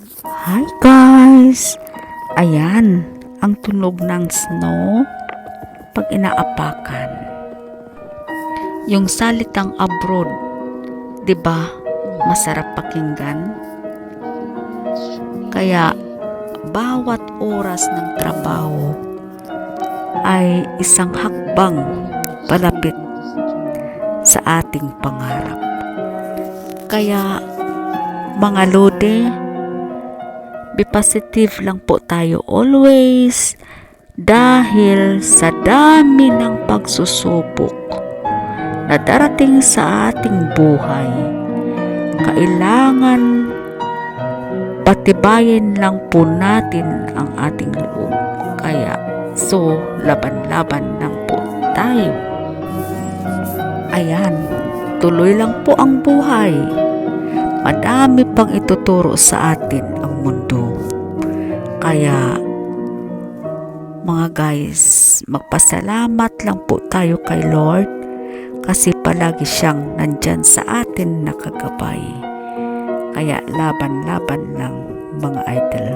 Hi guys! Ayan, ang tunog ng snow pag inaapakan. Yung salitang abroad, 'di ba? Masarap pakinggan. Kaya bawat oras ng trabaho ay isang hakbang palapit sa ating pangarap. Kaya mga lode, be positive lang po tayo always dahil sa dami ng pagsusubok na darating sa ating buhay, kailangan patibayin lang po natin ang ating loob. Kaya laban-laban lang po tayo. Ayan, tuloy lang po ang buhay. Madami pang ituturo sa atin ang mundo. Kaya mga guys, magpasalamat lang po tayo kay Lord kasi palagi siyang nandyan sa atin nakagabay. Kaya laban-laban lang mga idol.